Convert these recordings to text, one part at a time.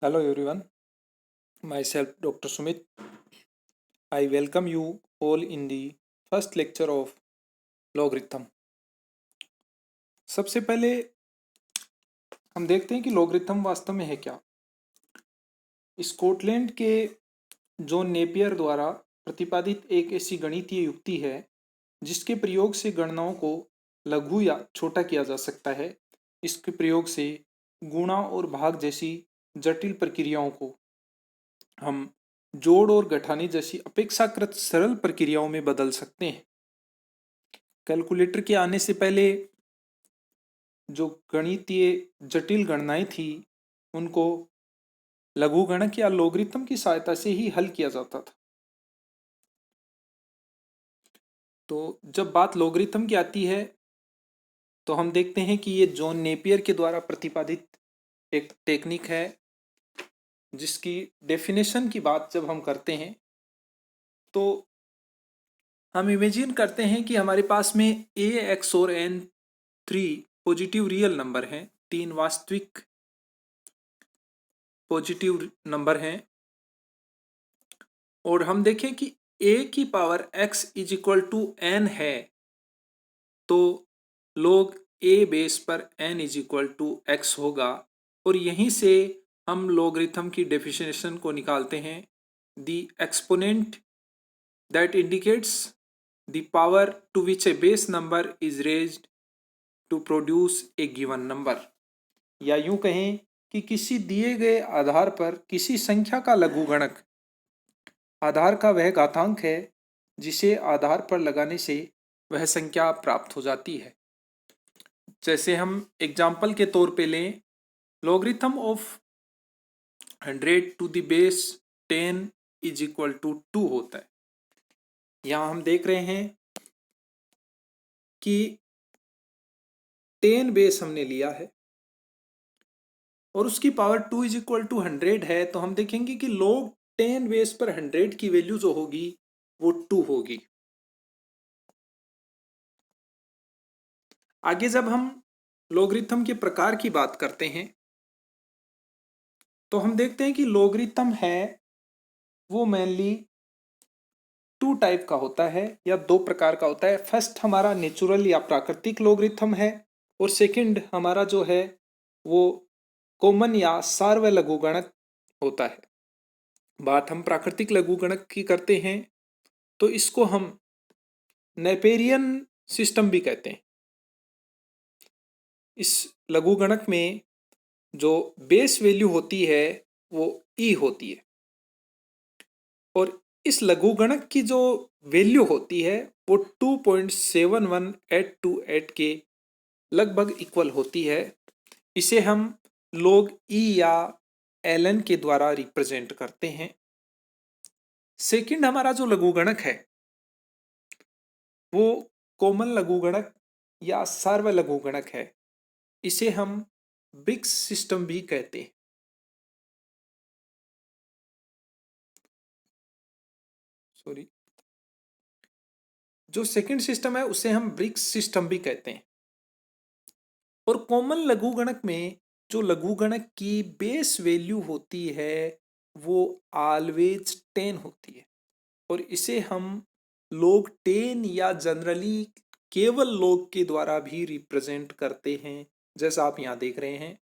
Hello everyone, myself Dr. Sumit. I welcome you all in the first lecture of logarithm. सबसे पहले हम देखते हैं कि logarithm वास्तव में है क्या। स्कॉटलैंड के जॉन नेपियर द्वारा प्रतिपादित एक ऐसी गणितीय युक्ति है जिसके प्रयोग से गणनाओं को लघु या छोटा किया जा सकता है। इसके प्रयोग से गुणा और भाग जैसी जटिल प्रक्रियाओं को हम जोड़ और घटाने जैसी अपेक्षाकृत सरल प्रक्रियाओं में बदल सकते हैं। कैलकुलेटर के आने से पहले जो गणितीय जटिल गणनाएं थी उनको लघुगणक या लोगरिथम की सहायता से ही हल किया जाता था। तो जब बात लोगरिथम की आती है तो हम देखते हैं कि ये जॉन नेपियर के द्वारा प्रतिपादित एक टेक्निक है जिसकी डेफिनेशन की बात जब हम करते हैं तो हम इमेजिन करते हैं कि हमारे पास में ए एक्स और एन 3 पॉजिटिव रियल नंबर हैं, 3 वास्तविक पॉजिटिव नंबर हैं और हम देखें कि a की power x is equal to n है तो log a बेस पर n is equal to x होगा और यहीं से हम लोगरिथम की डेफिनेशन को निकालते हैं। The exponent that indicates the power to which a base number is raised to produce a given number, या यूं कहें कि किसी दिए गए आधार पर किसी संख्या का लघुगणक आधार का वह घातांक है जिसे आधार पर लगाने से वह संख्या प्राप्त हो जाती है। जैसे हम एग्जाम्पल के तौर पे लें, logarithm of 100 to the base 10 is equal to 2 होता है। यहाँ हम देख रहे हैं कि 10 बेस हमने लिया है और उसकी पावर 2 इज इक्वल टू 100 है, तो हम देखेंगे कि log 10 बेस पर 100 की वैल्यू जो होगी वो 2 होगी। आगे जब हम लॉगरिथम के प्रकार की बात करते हैं तो हम देखते हैं कि लॉगरिथम है वो मेनली 2 टाइप का होता है या 2 प्रकार का होता है। फर्स्ट हमारा नेचुरल या प्राकृतिक लॉगरिथम है और सेकंड हमारा जो है वो कॉमन या सार्वलघुगणक लघुगणक होता है। बात हम प्राकृतिक लघुगणक की करते हैं तो इसको हम नेपेरियन सिस्टम भी कहते हैं। इस लघुगणक में जो बेस वैल्यू होती है वो ई होती है और इस लघुगणक की जो वैल्यू होती है वो 2.71828 के लगभग इक्वल होती है। इसे हम log ई या ln के द्वारा रिप्रेजेंट करते हैं। सेकंड हमारा जो लघुगणक है वो कोमल लघुगणक या सार्वलघुगणक है। इसे हम ब्रिक्स सिस्टम भी कहते हैं। सॉरी, जो सेकंड सिस्टम है उसे हम ब्रिक्स सिस्टम भी कहते हैं। और कॉमन लघुगणक में जो लघुगणक की बेस वैल्यू होती है वो ऑलवेज 10 होती है और इसे हम log 10 या जनरली केवल log के द्वारा भी रिप्रेजेंट करते हैं, जैसा आप यहाँ देख रहे हैं।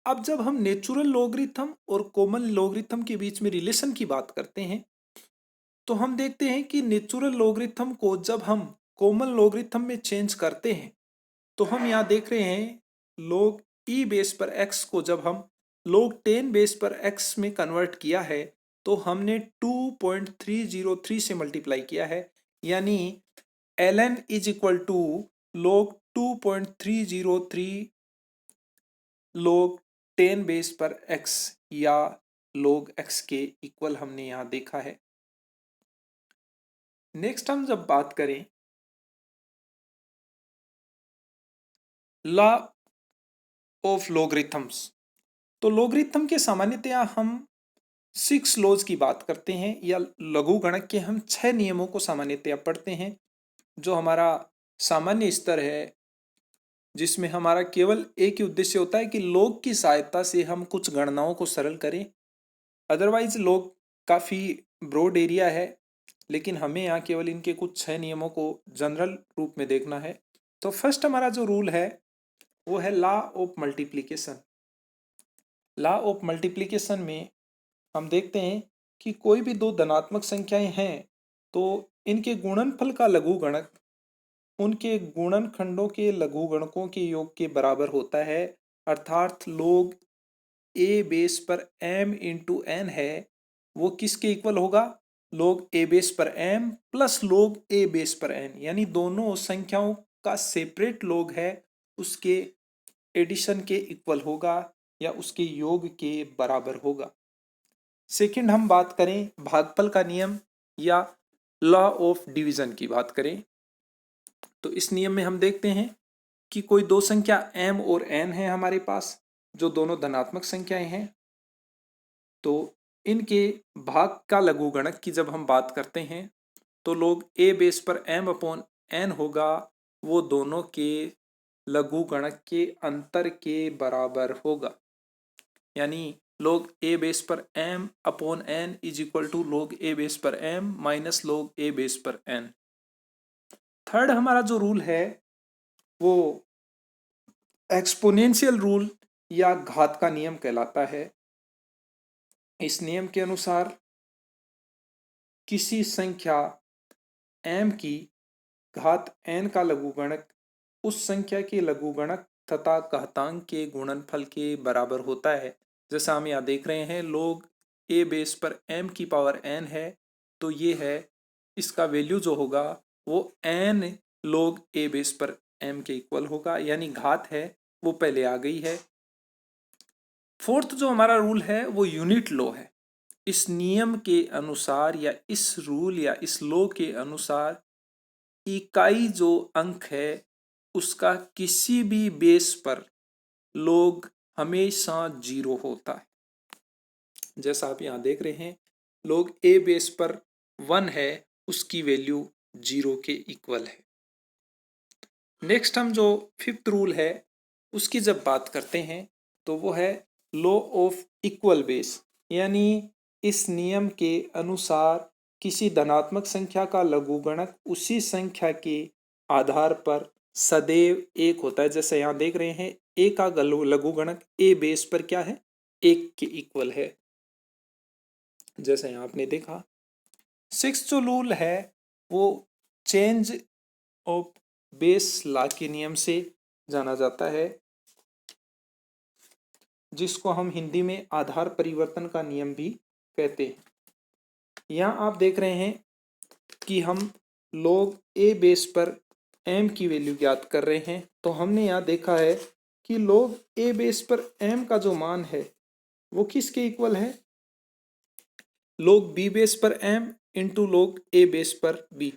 अब जब हम नेचुरल लॉगरिथम और कॉमन लॉगरिथम के बीच में रिलेशन की बात करते हैं तो हम देखते हैं कि नेचुरल लॉगरिथम को जब हम कॉमन लॉगरिथम में चेंज करते हैं तो हम यहाँ देख रहे हैं log ई बेस पर x को जब हम log 10 बेस पर x में कन्वर्ट किया है तो हमने 2.303 से मल्टीप्लाई किया है, यानी ln is equal to log 2.303 log 10 base पर x या log x के इक्वल हमने यहाँ देखा है। नेक्स्ट हम जब बात करें लॉ ऑफ लॉगरिथम्स तो लॉगरिथम के सामान्यतया हम 6 लॉज की बात करते हैं या लघुगणक के हम 6 नियमों को सामान्यतया पढ़ते हैं। जो हमारा सामान्य स्तर है जिसमें हमारा केवल एक ही उद्देश्य होता है कि log की सहायता से हम कुछ गणनाओं को सरल करें। अदरवाइज log काफ़ी ब्रॉड एरिया है, लेकिन हमें यहाँ केवल इनके कुछ 6 नियमों को जनरल रूप में देखना है। तो फर्स्ट हमारा जो रूल है वो है law of multiplication. Law of multiplication में हम देखते हैं कि कोई भी दो धनात्मक संख्याएं हैं तो इनके गुणनफल का लघुगणक उनके गुणनखंडों के लघुगणकों के योग के बराबर होता है। अर्थात log a बेस पर m इंटू एन है वो किसके इक्वल होगा? log a बेस पर m plus log a base पर n, यानी दोनों संख्याओं का सेपरेट log है उसके एडिशन के इक्वल होगा या उसके योग के बराबर होगा। सेकंड हम बात करें भागफल का नियम या लॉ ऑफ डिवीजन की बात करें तो इस नियम में हम देखते हैं कि कोई दो संख्या m और n है हमारे पास जो दोनों धनात्मक संख्याएं हैं। तो इनके भाग का लघुगणक की जब हम बात करते हैं तो log a बेस पर m अपॉन n होगा, वो दोनों के लघुगणक के अंतर के बराबर होगा। यानी log a बेस पर m upon n is equal to log a base पर m minus log a base पर n। थर्ड हमारा जो रूल है वो एक्सपोनेंशियल रूल या घात का नियम कहलाता है। इस नियम के अनुसार किसी संख्या m की घात n का लघुगणक उस संख्या के लघुगणक तथा घातांक के गुणनफल के बराबर होता है। जैसा हम यहाँ देख रहे हैं log a बेस पर m की पावर n है, तो ये है इसका वैल्यू जो होगा वो n log a बेस पर m के इक्वल होगा, यानी घात है वो पहले आ गई है। फोर्थ जो हमारा रूल है वो यूनिट लॉ है। इस नियम के अनुसार या इस रूल या इस लॉ के अनुसार इकाई जो अंक है उसका किसी भी बेस पर log हमेशा 0 होता है। जैसा आप यहाँ देख रहे हैं log a बेस पर 1 है, उसकी वैल्यू 0 के इक्वल है। नेक्स्ट हम जो फिफ्थ रूल है उसकी जब बात करते हैं तो वो है लॉ ऑफ इक्वल बेस, यानी इस नियम के अनुसार किसी धनात्मक संख्या का लघुगणक उसी संख्या के आधार पर सदैव एक होता है। जैसे यहाँ देख रहे हैं a का लघुगणक a बेस पर क्या है? 1 के इक्वल है, जैसे यहाँ आपने देखा। सिक्स्थ जो रूल है वो चेंज ऑफ बेस लॉ के नियम से जाना जाता है, जिसको हम हिंदी में आधार परिवर्तन का नियम भी कहते हैं। यहाँ आप देख रहे हैं कि हम log a बेस पर m की वैल्यू ज्ञात कर रहे हैं। तो हमने यहाँ देखा है कि log a बेस पर m का जो मान है वो किसके इक्वल है? log b बेस पर m into log a base पर b।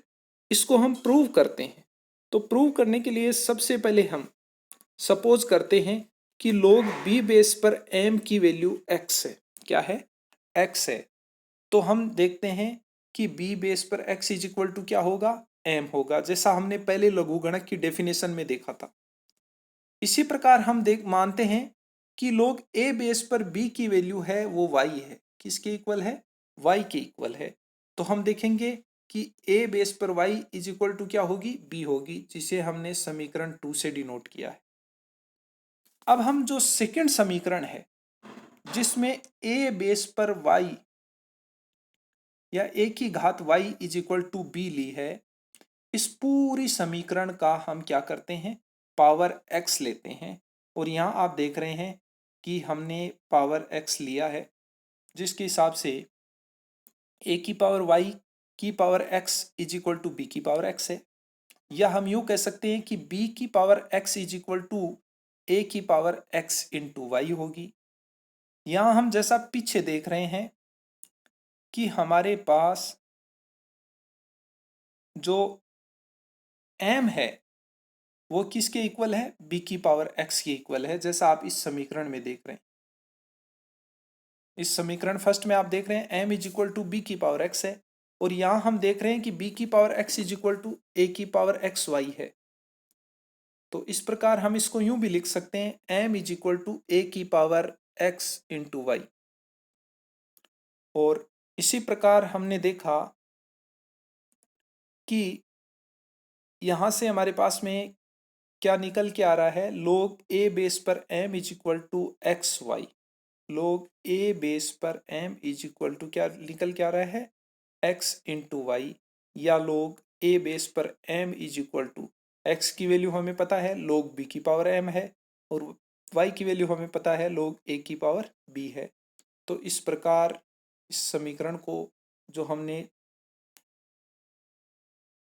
इसको हम प्रूव करते हैं। तो प्रूव करने के लिए सबसे पहले हम सपोज करते हैं कि log b बेस पर m की वैल्यू x है। क्या है? x है। तो हम देखते हैं कि b बेस पर x इज इक्वल टू क्या होगा? m होगा, जैसा हमने पहले लघुगणक की डेफिनेशन में देखा था। इसी प्रकार हम मानते हैं कि log a बेस पर b की वैल्यू है वो y है। किसके इक्वल है? y के इक्वल है। तो हम देखेंगे कि a बेस पर y इज इक्वल टू क्या होगी? b होगी, जिसे हमने समीकरण 2 से डिनोट किया है। अब हम जो सेकंड समीकरण है जिसमें a बेस पर y या a की घात y is equal to b ली है, इस पूरी समीकरण का हम क्या करते हैं? पावर x लेते हैं। और यहाँ आप देख रहे हैं कि हमने पावर x लिया है, जिसके हिसाब से a की पावर y की power x is equal to b की पावर x है। या हम यूँ कह सकते हैं कि b की power x is equal to a की पावर x इंटू वाई होगी। यहाँ हम जैसा पीछे देख रहे हैं कि हमारे पास जो m है वो किसके इक्वल है? b की पावर x के इक्वल है, जैसा आप इस समीकरण में देख रहे हैं। इस समीकरण फर्स्ट में आप देख रहे हैं m is equal to B की पावर x है, और यहाँ हम देख रहे हैं कि b की power x is equal to a की पावर x y है। तो इस प्रकार हम इसको यूं भी लिख सकते हैं m इज इक्वल टू ए की पावर x इंटू वाई। और इसी प्रकार हमने देखा कि यहां से हमारे पास में क्या निकल के आ रहा है, log a बेस पर m is equal to x y. log a base पर m इज इक्वल टू क्या निकल के आ रहा है, x इंटू वाई, या log a बेस पर m is equal to x की वैल्यू हमें पता है log b की पावर m है, और y की वैल्यू हमें पता है log a की पावर b है। तो इस प्रकार इस समीकरण को जो हमने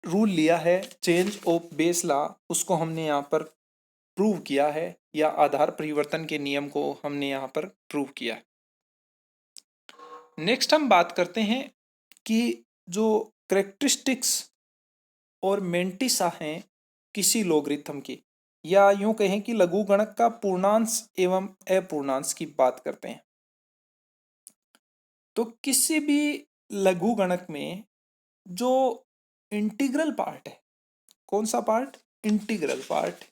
रूल लिया है चेंज ऑफ बेस लॉ, उसको हमने यहाँ पर प्रूव किया है, या आधार परिवर्तन के नियम को हमने यहाँ पर प्रूव किया। नेक्स्ट हम बात करते हैं कि जो करेक्टरिस्टिक्स और मेंटिसा हैं किसी लोगरिथम की, या यूं कहें कि लघुगणक का पूर्णांश एवं अपूर्णांश की बात करते हैं। तो किसी भी लघुगणक में जो इंटीग्रल पार्ट है, कौन सा पार्ट, इंटीग्रल पार्ट,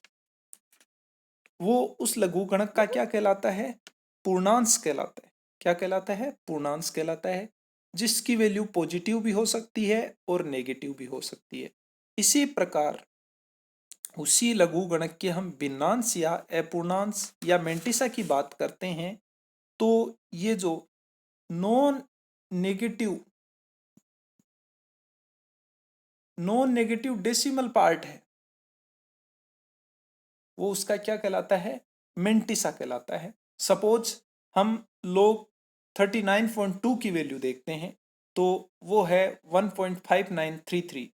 वो उस लघुगणक का क्या कहलाता है, पूर्णांश कहलाता है। क्या कहलाता है, पूर्णांश कहलाता है, जिसकी वैल्यू पॉजिटिव भी हो सकती है और नेगेटिव भी हो सकती है। इसी प्रकार उसी लघुगणक के हम भिन्नांश या अपूर्णांश या मेंटिसा की बात करते हैं, तो ये जो नॉन नेगेटिव डेसिमल पार्ट है, वो उसका क्या कहलाता है, मेंटिसा कहलाता है। सपोज हम लोग 39.2 की वैल्यू देखते हैं, तो वो है 1.5933।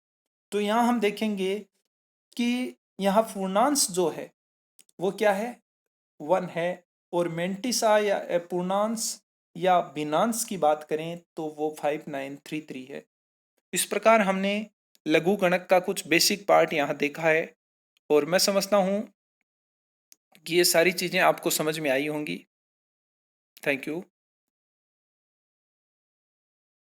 तो यहाँ हम देखेंगे कि यहाँ पूर्णांश जो है वो क्या है, 1 है, और मेंटिसा या अपूर्णांश या भिन्नांश की बात करें तो वो 5933 है। इस प्रकार हमने लघुगणक का कुछ बेसिक पार्ट यहाँ देखा है, और मैं समझता हूँ कि ये सारी चीज़ें आपको समझ में आई होंगी। Thank you.